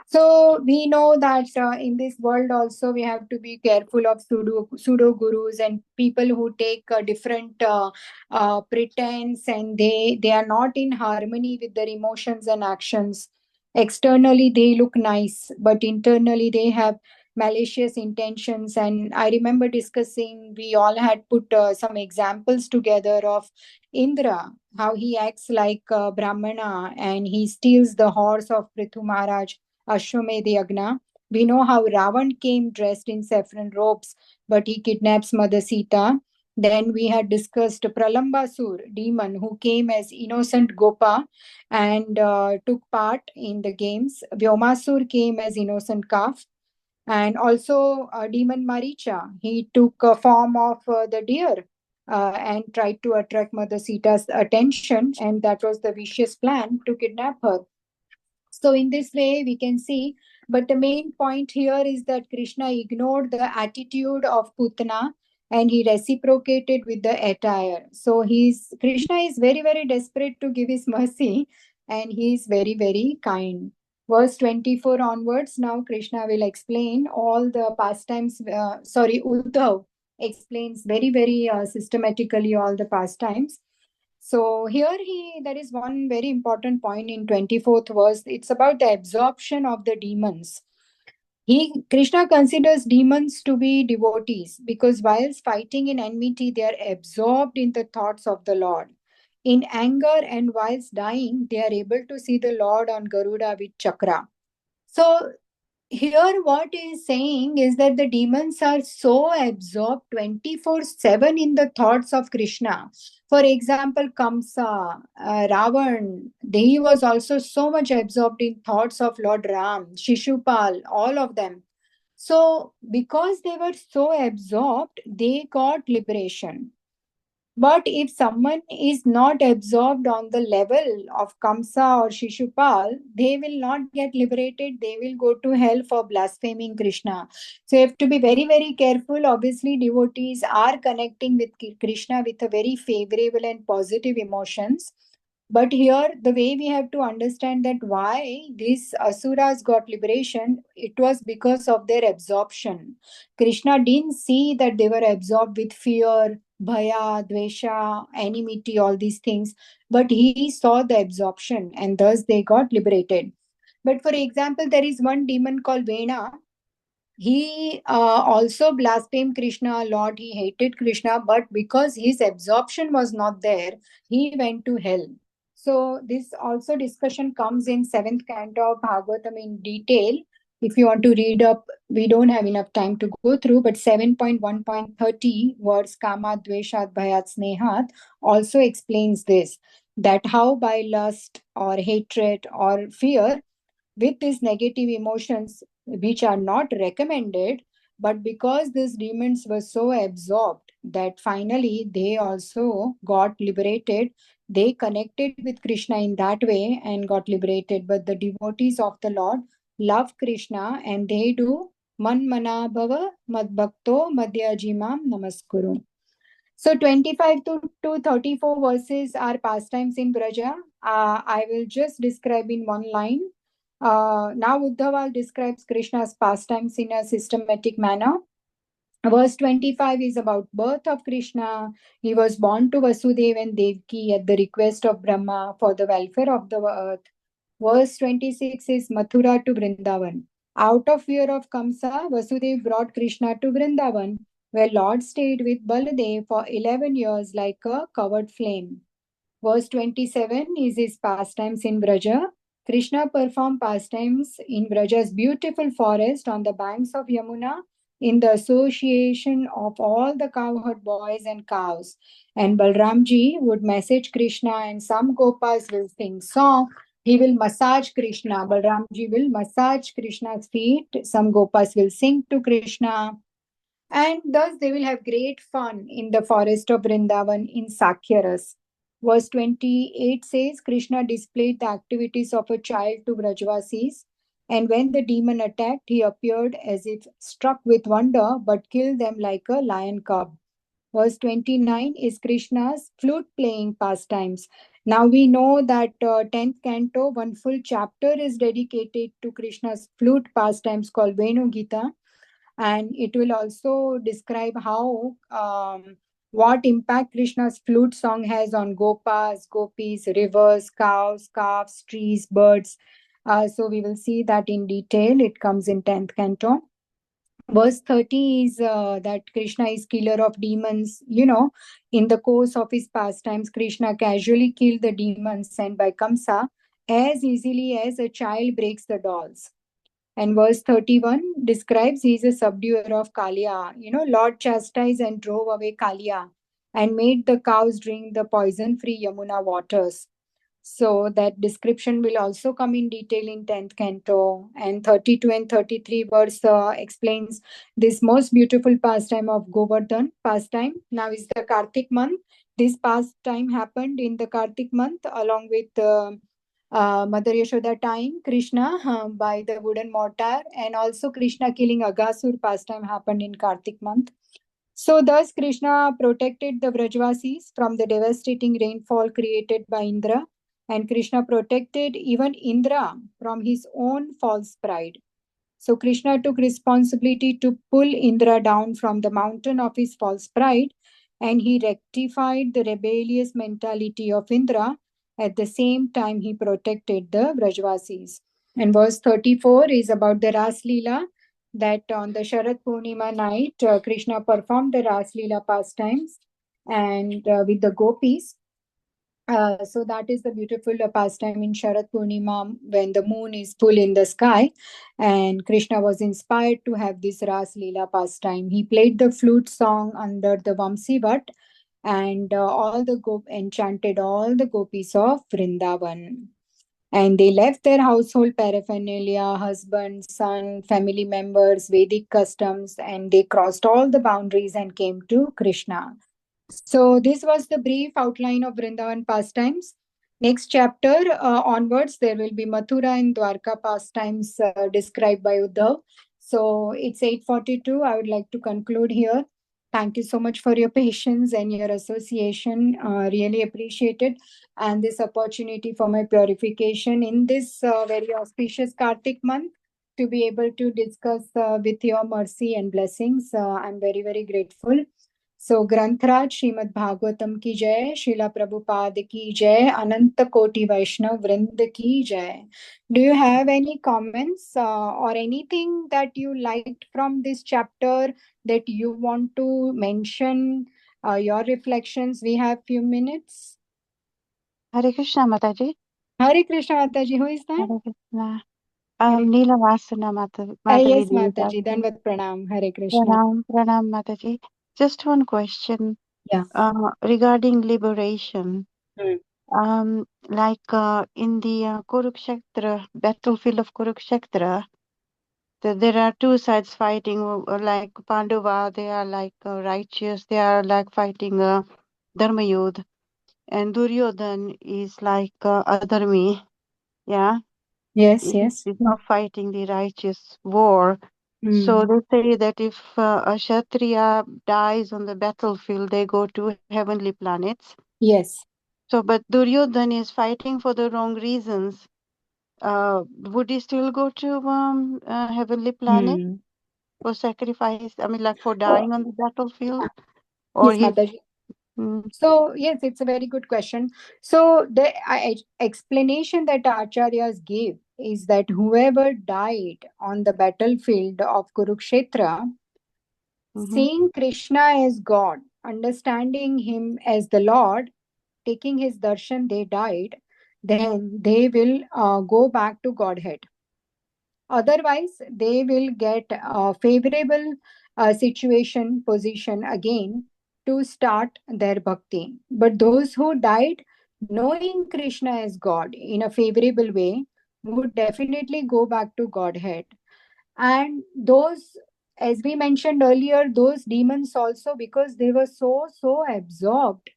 S3: So we know that in this world also we have to be careful of pseudo gurus and people who take different pretense, and they are not in harmony with their emotions and actions. Externally they look nice, but internally they have malicious intentions. And I remember discussing, we all had put some examples together of Indra, how he acts like Brahmana and he steals the horse of Prithu Maharaj Ashwamedh Yagna. We know how Ravan came dressed in saffron robes, but he kidnaps Mother Sita. Then we had discussed Pralambasur, demon, who came as innocent Gopa and took part in the games. Vyomasur came as innocent calf. And also demon Maricha, he took a form of the deer and tried to attract Mother Sita's attention, and that was the vicious plan to kidnap her. So in this way, we can see, but the main point here is that Krishna ignored the attitude of Putana and he reciprocated with the attire. So Krishna is very, very desperate to give his mercy, and he is very, very kind. Verse 24 onwards, now Krishna will explain all the pastimes. Uddhav explains very, very systematically all the pastimes. So here there is one very important point in 24th verse. It's about the absorption of the demons. Krishna considers demons to be devotees because whilst fighting in enmity, they are absorbed in the thoughts of the Lord. In anger and whilst dying, they are able to see the Lord on Garuda with chakra. So here what he is saying is that the demons are so absorbed 24/7 in the thoughts of Krishna. For example, Kamsa, Ravan, he was also so much absorbed in thoughts of Lord Ram, Shishupal, all of them. So because they were so absorbed, they got liberation. But if someone is not absorbed on the level of Kamsa or Shishupal, they will not get liberated. They will go to hell for blaspheming Krishna. So you have to be very, very careful. Obviously, devotees are connecting with Krishna with a very favorable and positive emotions. But here, the way we have to understand that why these asuras got liberation, it was because of their absorption. Krishna didn't see that they were absorbed with fear, bhaya, dvesha, enmity, all these things, but he saw the absorption and thus they got liberated. But for example, there is one demon called Vena. He also blasphemed Krishna a lot. He hated Krishna, but because his absorption was not there, he went to hell. So this also discussion comes in 7th canto of Bhagavatam in detail. If you want to read up, we don't have enough time to go through, but 7.1.30 words Kama, Dveshat, Bhayat, Snehat also explains this, that how by lust or hatred or fear, with these negative emotions which are not recommended, but because these demons were so absorbed that finally they also got liberated, they connected with Krishna in that way and got liberated. But the devotees of the Lord love Krishna and they do man mana bhava mad bhakto madhyajimam namaskuru. So 25 to 34 verses are pastimes in Braja. I will just describe in one line. Now Uddhava describes Krishna's pastimes in a systematic manner. Verse 25 is about birth of Krishna. He was born to Vasudeva and Devaki at the request of Brahma for the welfare of the earth. Verse 26 is Mathura to Vrindavan. Out of fear of Kamsa, Vasudeva brought Krishna to Vrindavan, where Lord stayed with Baladev for 11 years like a covered flame. Verse 27 is his pastimes in Braja. Krishna performed pastimes in Braja's beautiful forest on the banks of Yamuna in the association of all the cowherd boys and cows. And Balramji would message Krishna and some Gopas will sing song. He will massage Krishna. Balramji will massage Krishna's feet. Some Gopas will sing to Krishna. And thus they will have great fun in the forest of Vrindavan in Sakhyaras. Verse 28 says, Krishna displayed the activities of a child to Vrajvasis, and when the demon attacked, he appeared as if struck with wonder, but killed them like a lion cub. Verse 29 is Krishna's flute playing pastimes. Now we know that 10th canto, one full chapter is dedicated to Krishna's flute pastimes called Venu Gita. And it will also describe how what impact Krishna's flute song has on gopas, gopis, rivers, cows, calves, trees, birds. So we will see that in detail. It comes in 10th canto. Verse 30 is that Krishna is killer of demons. In the course of his pastimes, Krishna casually killed the demons sent by Kamsa as easily as a child breaks the dolls. And verse 31 describes he is a subduer of Kalia. Lord chastised and drove away Kalia and made the cows drink the poison-free Yamuna waters. So that description will also come in detail in 10th canto. And 32 and 33 verse explains this most beautiful pastime of Govardhan pastime. Now is the Kartik month. This pastime happened in the Kartik month along with Mother Yashoda tying Krishna by the wooden mortar, and also Krishna killing Agasur pastime happened in Kartik month. So thus Krishna protected the Vrajvasis from the devastating rainfall created by Indra, and Krishna protected even Indra from his own false pride. So Krishna took responsibility to pull Indra down from the mountain of his false pride, and he rectified the rebellious mentality of Indra. At the same time, he protected the Vrajvasis. And verse 34 is about the Ras Leela, that on the Sharad Purnima night, Krishna performed the Ras Leela pastimes and with the gopis. So that is the beautiful pastime in Sharad Purnima when the moon is full in the sky, and Krishna was inspired to have this Ras Leela pastime. He played the flute song under the Vamsivat and enchanted all the gopis of Vrindavan. And they left their household paraphernalia, husband, son, family members, Vedic customs, and they crossed all the boundaries and came to Krishna. So this was the brief outline of Vrindavan pastimes. Next chapter onwards, there will be Mathura and Dwarka pastimes described by Uddhav. So it's 8:42. I would like to conclude here. Thank you so much for your patience and your association. Really appreciated. And this opportunity for my purification in this very auspicious Kartik month to be able to discuss with your mercy and blessings. I'm very, very grateful. So Grantraj Srimad Bhagavatam ki jai, Srila Prabhupada ki jai, Ananta Koti Vaishnav Vrind ki jai. Do you have any comments or anything that you liked from this chapter that you want to mention? Your reflections. We have few minutes.
S4: Hare Krishna, Mataji.
S3: Hare Krishna Mataji, who is that?
S4: Hare Krishna.
S3: Hare-
S4: Neela Vasana Mataji.
S3: yes,
S4: Devi
S3: Mataji.
S4: Dasya.
S3: Danvat Pranam. Hare Krishna.
S4: Pranam, Mataji. Just one question
S3: Yeah.
S4: regarding liberation.
S3: Hmm.
S4: In the Kurukshetra, battlefield of Kurukshetra, there are two sides fighting, like Pandava, they are like righteous, they are like fighting Dharma Yudh, and Duryodhan is like Adharmi, yeah,
S3: Yes,
S4: he
S3: yes.
S4: is not fighting the righteous war. So they say that if a Kshatriya dies on the battlefield, they go to heavenly planets.
S3: Yes.
S4: So, but Duryodhan is fighting for the wrong reasons. Would he still go to heavenly planet
S3: Hmm.
S4: for sacrifice? I mean, like for
S3: Oh,
S4: dying on the battlefield, or
S3: yes,
S4: he?
S3: Mataji.
S4: Mm,
S3: So, yes, it's a very good question. So, the explanation that Acharyas give is that whoever died on the battlefield of Kurukshetra,
S4: mhm.
S3: seeing Krishna as God, understanding him as the Lord, taking his darshan, they died, then they will go back to Godhead. Otherwise, they will get a favorable position again to start their bhakti. But those who died knowing Krishna as God in a favorable way would definitely go back to Godhead. And those, as we mentioned earlier, those demons also, because they were so absorbed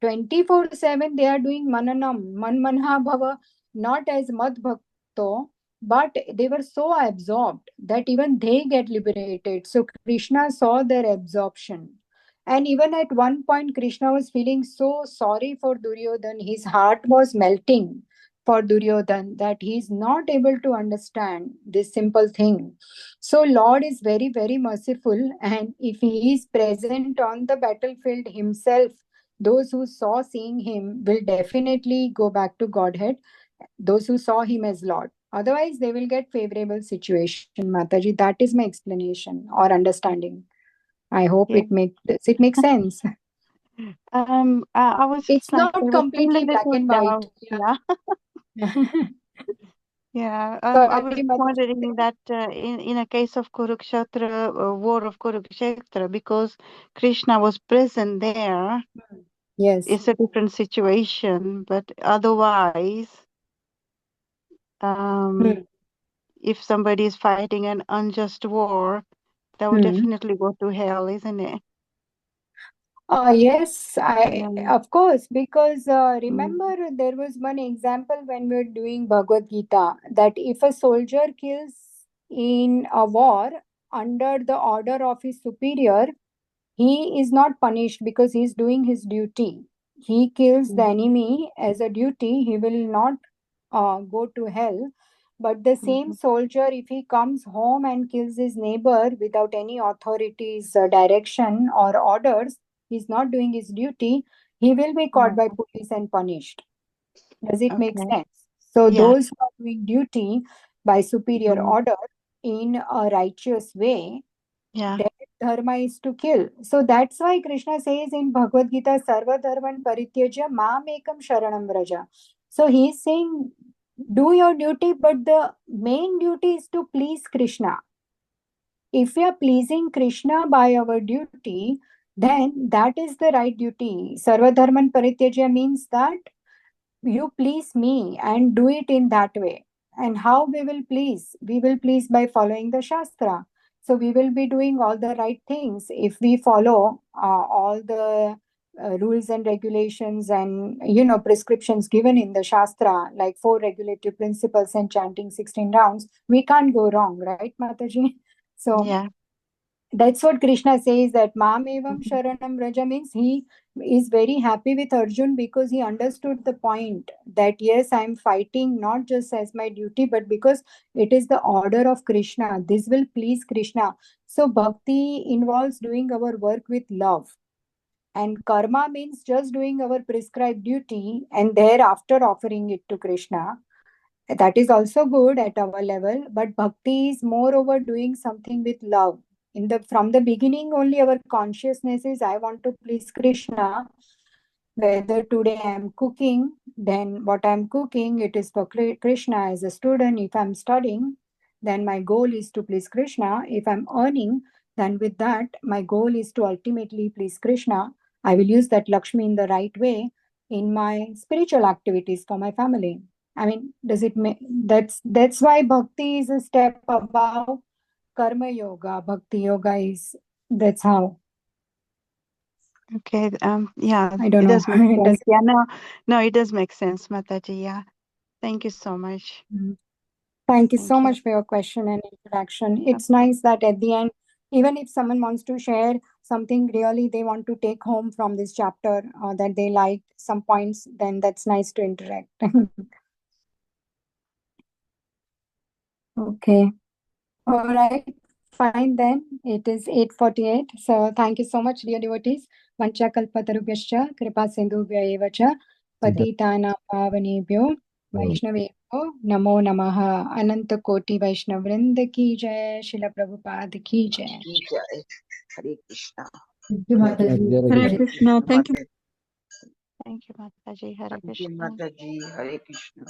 S3: 24/7 they are doing mananam, manmanha bhava, not as mad bhakto, but they were so absorbed that even they get liberated. So Krishna saw their absorption. And even at one point, Krishna was feeling so sorry for Duryodhan. His heart was melting for Duryodhan that he is not able to understand this simple thing. So Lord is very, very merciful. And if he is present on the battlefield himself, those who saw seeing him will definitely go back to Godhead, those who saw him as Lord. Otherwise, they will get favorable situation, Mataji. That is my explanation or understanding. I hope
S4: Yeah.
S3: it makes sense.
S4: I was
S3: It's
S4: like,
S3: not
S4: there was still a
S3: completely black
S4: little
S3: and white.
S4: doubt. Yeah.
S3: Yeah.
S4: Yeah, I was
S3: Sorry, Mataji.
S4: wondering that in a case of Kurukshetra, war of Kurukshetra, because Krishna was present there,
S3: Yes.
S4: it's a different situation. But otherwise,
S3: Hmm.
S4: if somebody is fighting an unjust war, that would
S3: Hmm.
S4: definitely go to hell, isn't it?
S3: Yes,
S4: Yeah.
S3: of course, because
S4: Mm.
S3: remember there was one example when we were doing Bhagavad Gita that if a soldier kills in a war under the order of his superior, he is not punished because he is doing his duty. He kills the enemy as a duty, he will not go to hell. But the same soldier, if he comes home and kills his neighbor without any authorities' direction or orders, he's not doing his duty, he will be caught by police and punished. Does it make
S4: Okay.
S3: sense? So,
S4: Yeah.
S3: those who are doing duty by superior
S4: Mhm.
S3: order in a righteous way,
S4: Yeah.
S3: their dharma is to kill. So that's why Krishna says in Bhagavad Gita, Sarva dharman parityajya mam ekam sharanam vraja. So he's saying, do your duty, but the main duty is to please Krishna. If we are pleasing Krishna by our duty, then that is the right duty. Sarva dharman parityajya means that you please me and do it in that way. And how we will please? We will please by following the Shastra. So we will be doing all the right things if we follow all the rules and regulations and prescriptions given in the Shastra, like 4 regulative principles and chanting 16 rounds. We can't go wrong, right, Mataji? So
S4: Yeah.
S3: that's what Krishna says, that Mamevam Sharanam Raja means he is very happy with Arjun because he understood the point that yes, I am fighting not just as my duty, but because it is the order of Krishna. This will please Krishna. So bhakti involves doing our work with love. And karma means just doing our prescribed duty and thereafter offering it to Krishna. That is also good at our level, but bhakti is moreover doing something with love. From the beginning only our consciousness is I want to please Krishna. Whether today I am cooking, then what I am cooking, it is for Krishna. As a student, if I am studying, then my goal is to please Krishna. If I am earning, then with that, my goal is to ultimately please Krishna. I will use that Lakshmi in the right way in my spiritual activities for my family. I mean, does it make that's why bhakti is a step above karma yoga. Bhakti yoga is that's how.
S4: Okay. Yeah,
S3: I don't
S4: it
S3: know.
S4: does make
S3: Does
S4: sense. Yeah, no, it does make sense, Mataji. Yeah. Thank you so much.
S3: Thank you so
S4: Thank you.
S3: much for your question and introduction. It's nice that at the end, even if someone wants to share something really they want to take home from this chapter or that they like some points, then that's nice to interact. Okay. All right. Fine then. It is 8:48. So thank you so much, dear devotees. Vancha kalpatarubhyascha kripa sindhubhya eva cha patitana pavanebhyo वैष्णवेभ्यो नमो नमः अनंत कोटि वैष्णव वृंद की जय शिला प्रभुपाद की जय
S6: की जय हरे Krishna
S1: Thank you, Mataji.
S4: Hare
S1: Hare
S4: Krishna. Thank you.
S6: माता
S4: Thank you, Mataji. Hare
S6: thank you
S4: Krishna.
S6: माता जी हरे कृष्णा